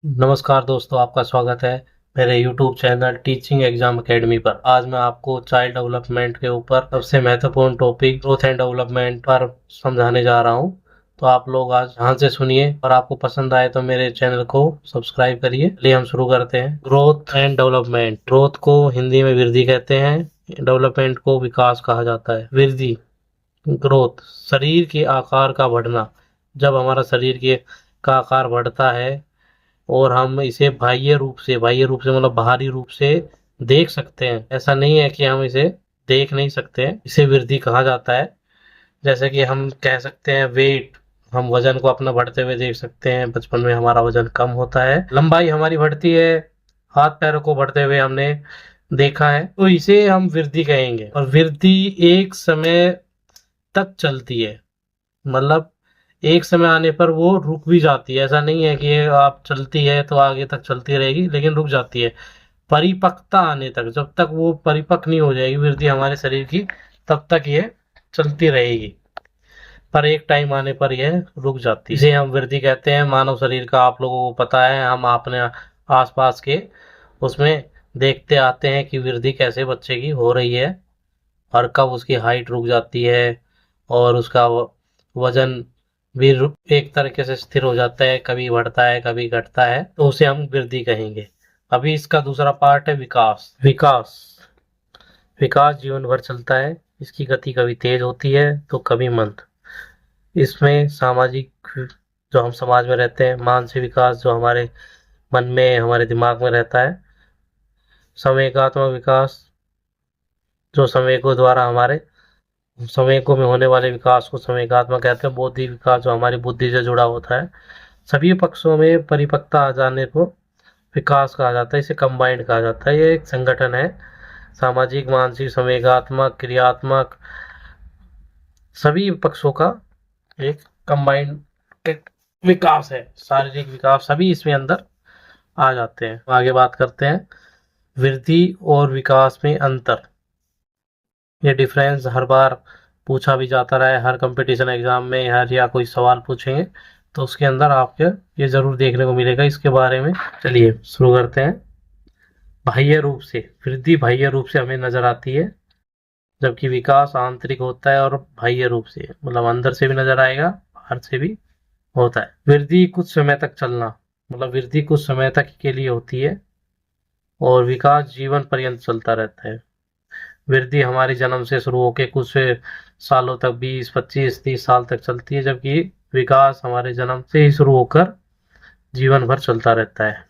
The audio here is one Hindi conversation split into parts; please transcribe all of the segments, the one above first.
नमस्कार दोस्तों, आपका स्वागत है मेरे YouTube channel teaching exam academy पर। आज मैं आपको चाइल्ड डेवलपमेंट के ऊपर सबसे महत्वपूर्ण टॉपिक ग्रोथ एंड डेवलपमेंट पर समझाने जा रहा हूं। तो आप लोग आज ध्यान से सुनिए और आपको पसंद आए तो मेरे चैनल को सब्सक्राइब करिए। चलिए हम शुरू करते हैं। Growth and development. ग्रोथ को हिंदी में वृद्धि कहते हैं, डेवलपमेंट को विकास कहा जाता है। वृद्धि, ग्रोथ, शरीर के आकार का बढ़ना। जब हमारा शरीर का आकार बढ़ता है और हम इसे बाह्य रूप से मतलब बाहरी रूप से देख सकते हैं। ऐसा नहीं है कि हम इसे देख नहीं सकते हैं, इसे वृद्धि कहा जाता है। जैसे कि हम कह सकते हैं वेट, हम वजन को अपना बढ़ते हुए देख सकते हैं। बचपन में हमारा वजन कम होता है, लंबाई हमारी बढ़ती है, हाथ पैरों को बढ़ते हुए हमने देखा है, तो इसे हम वृद्धि कहेंगे। और वृद्धि एक समय तक चलती है, मतलब एक समय आने पर वो रुक भी जाती है। ऐसा नहीं है कि ये आप चलती है तो आगे तक चलती रहेगी, लेकिन रुक जाती है परिपक्वता आने तक। जब तक वो परिपक्व नहीं हो जाएगी वृद्धि हमारे शरीर की, तब तक ये चलती रहेगी, पर एक टाइम आने पर यह रुक जाती है। इसे हम वृद्धि कहते हैं। मानव शरीर का आप लोगों को पता है, हम अपने आसपास के उसमें देखते आते हैं कि वृद्धि कैसे बच्चे की हो रही है और कब उसकी हाइट रुक जाती है और उसका वजन भी एक तरीके से स्थिर हो जाता है, कभी बढ़ता है कभी घटता है, तो उसे हम वृद्धि कहेंगे। अभी इसका दूसरा पार्ट है विकास। विकास विकास जीवन भर चलता है। इसकी गति कभी तेज होती है तो कभी मंद। इसमें सामाजिक, जो हम समाज में रहते हैं, मानसिक विकास जो हमारे मन में हमारे दिमाग में रहता है, संवेगात्मक विकास जो संवेगों द्वारा हमारे संवेगों में होने वाले विकास को संवेगात्मक कहते हैं। बौद्धिक विकास जो हमारी बुद्धि से जुड़ा होता है। सभी पक्षों में परिपक्वता आ जाने को विकास कहा जाता है, इसे कंबाइंड कहा जाता है। ये एक संगठन है, सामाजिक, मानसिक, संवेगात्मक, क्रियात्मक, सभी पक्षों का एक कंबाइंड एक विकास है। शारीरिक विकास सभी इसमें अंदर आ जाते हैं। आगे बात करते हैं वृद्धि और विकास में अंतर। ये डिफरेंस हर बार पूछा भी जाता रहा है, हर कंपटीशन एग्जाम में हर या कोई सवाल पूछेंगे तो उसके अंदर आपके ये जरूर देखने को मिलेगा इसके बारे में। चलिए शुरू करते हैं। बाह्य रूप से वृद्धि बाह्य रूप से हमें नजर आती है, जबकि विकास आंतरिक होता है और बाह्य रूप से मतलब अंदर से भी नजर आएगा, बाहर से भी होता है। वृद्धि कुछ समय तक चलना, मतलब वृद्धि कुछ समय तक के लिए होती है और विकास जीवन पर्यंत चलता रहता है। वृद्धि हमारे जन्म से शुरू होकर कुछ सालों तक 20, 25, 30 साल तक चलती है, जबकि विकास हमारे जन्म से ही शुरू होकर जीवन भर चलता रहता है।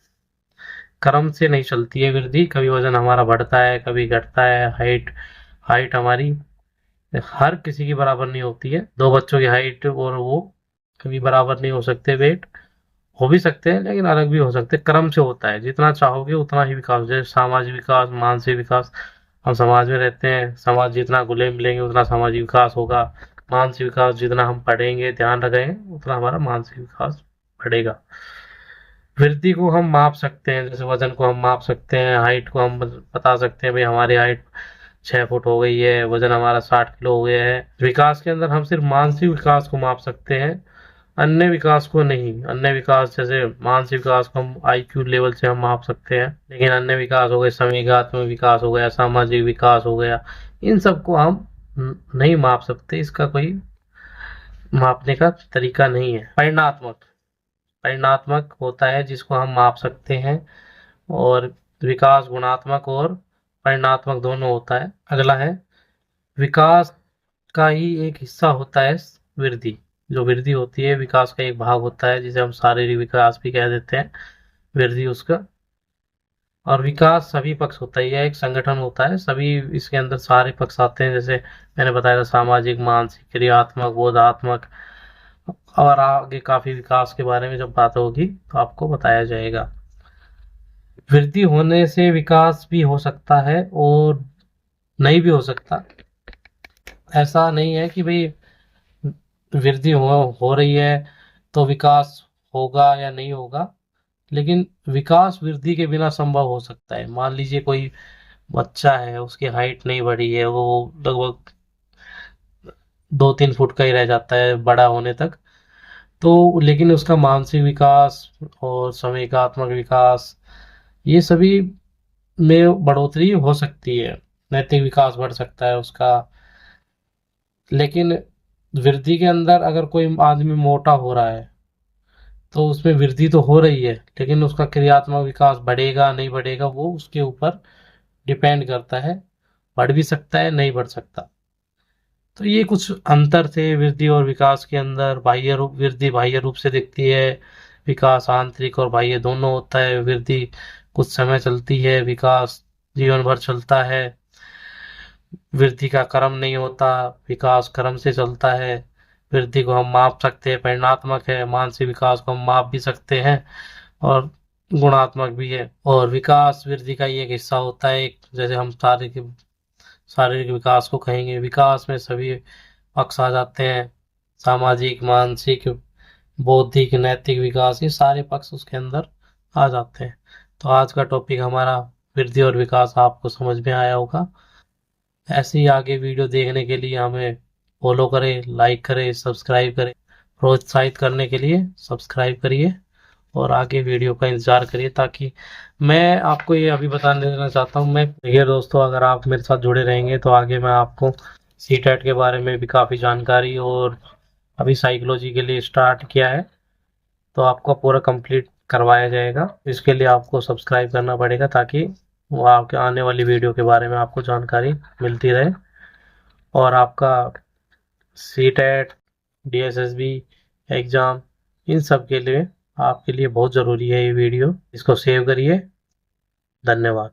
क्रम से नहीं चलती है वृद्धि, कभी वजन हमारा बढ़ता है कभी घटता है। हाइट हाइट हमारी हर किसी की बराबर नहीं होती है। दो बच्चों की हाइट और वो कभी बराबर नहीं हो सकते। वेट हो भी सकते हैं लेकिन अलग भी हो सकते हैं। क्रम से होता है, जितना चाहोगे उतना ही विकास। जैसे सामाजिक विकास, मानसिक विकास, हम समाज में रहते हैं, समाज जितना घुले मिलेंगे उतना सामाजिक विकास होगा। मानसिक विकास, जितना हम पढ़ेंगे ध्यान रखेंगे उतना हमारा मानसिक विकास बढ़ेगा। वृद्धि को हम माप सकते हैं, जैसे वजन को हम माप सकते हैं, हाइट को हम बता सकते हैं भाई हमारी हाइट 6 फुट हो गई है, वजन हमारा 60 किलो हो गया है। विकास के अंदर हम सिर्फ मानसिक विकास को माप सकते हैं, अन्य विकास को नहीं। अन्य विकास जैसे मानसिक विकास को हम आईक्यू लेवल से हम माप सकते हैं, लेकिन अन्य विकास हो गए, संवेगात्मक विकास हो गया, सामाजिक विकास हो गया, इन सबको हम नहीं माप सकते। इसका कोई मापने का तरीका नहीं है। परिणात्मक परिणात्मक होता है जिसको हम माप सकते हैं, और विकास गुणात्मक और परिणात्मक दोनों होता है। अगला है विकास का ही एक हिस्सा होता है वृद्धि। जो वृद्धि होती है विकास का एक भाग होता है, जिसे हम शारीरिक विकास भी कह देते हैं, वृद्धि उसका। और विकास सभी पक्ष होता है, यह एक संगठन होता है, सभी इसके अंदर सारे पक्ष आते हैं। जैसे मैंने बताया था, सामाजिक, मानसिक, क्रियात्मक, बोधात्मक, और आगे काफी विकास के बारे में जब बात होगी तो आपको बताया जाएगा। वृद्धि होने से विकास भी हो सकता है और नहीं भी हो सकता। ऐसा नहीं है कि भाई वृद्धि हो रही है तो विकास होगा या नहीं होगा, लेकिन विकास वृद्धि के बिना संभव हो सकता है। मान लीजिए कोई बच्चा है, उसकी हाइट नहीं बढ़ी है, वो लगभग 2-3 फुट का ही रह जाता है बड़ा होने तक, तो लेकिन उसका मानसिक विकास और संवेगात्मक विकास, ये सभी में बढ़ोतरी हो सकती है, नैतिक विकास बढ़ सकता है उसका। लेकिन वृद्धि के अंदर अगर कोई आदमी मोटा हो रहा है तो उसमें वृद्धि तो हो रही है, लेकिन उसका क्रियात्मक विकास बढ़ेगा नहीं बढ़ेगा वो उसके ऊपर डिपेंड करता है। बढ़ भी सकता है, नहीं बढ़ सकता। तो ये कुछ अंतर थे वृद्धि और विकास के अंदर। बाह्य रूप, वृद्धि बाह्य रूप से दिखती है, विकास आंतरिक और बाह्य दोनों होता है। वृद्धि कुछ समय चलती है, विकास जीवन भर चलता है। वृद्धि का क्रम नहीं होता, विकास क्रम से चलता है। वृद्धि को हम माप सकते हैं, परिमाणात्मक है। मानसिक विकास को हम माप भी सकते हैं और गुणात्मक भी है। और विकास वृद्धि का ही एक हिस्सा होता है। एक जैसे हम शारीरिक विकास को कहेंगे, विकास में सभी पक्ष आ जाते हैं। सामाजिक, मानसिक, बौद्धिक, नैतिक विकास, ये सारे पक्ष उसके अंदर आ जाते हैं। तो आज का टॉपिक हमारा वृद्धि और विकास आपको समझ में आया होगा। ऐसे ही आगे वीडियो देखने के लिए हमें फॉलो करें, लाइक करें, सब्सक्राइब करें। प्रोत्साहित करने के लिए सब्सक्राइब करिए और आगे वीडियो का इंतजार करिए, ताकि मैं आपको ये अभी बता देना चाहता हूँ। मैं देखिए दोस्तों, अगर आप मेरे साथ जुड़े रहेंगे तो आगे मैं आपको सीटेट के बारे में भी काफ़ी जानकारी, और अभी साइकोलॉजी के लिए स्टार्ट किया है तो आपको पूरा कंप्लीट करवाया जाएगा। इसके लिए आपको सब्सक्राइब करना पड़ेगा, ताकि वो आपके आने वाली वीडियो के बारे में आपको जानकारी मिलती रहे। और आपका सीटेट, डीएसएसबी एग्ज़ाम, इन सब के लिए आपके लिए बहुत ज़रूरी है ये वीडियो। इसको सेव करिए। धन्यवाद।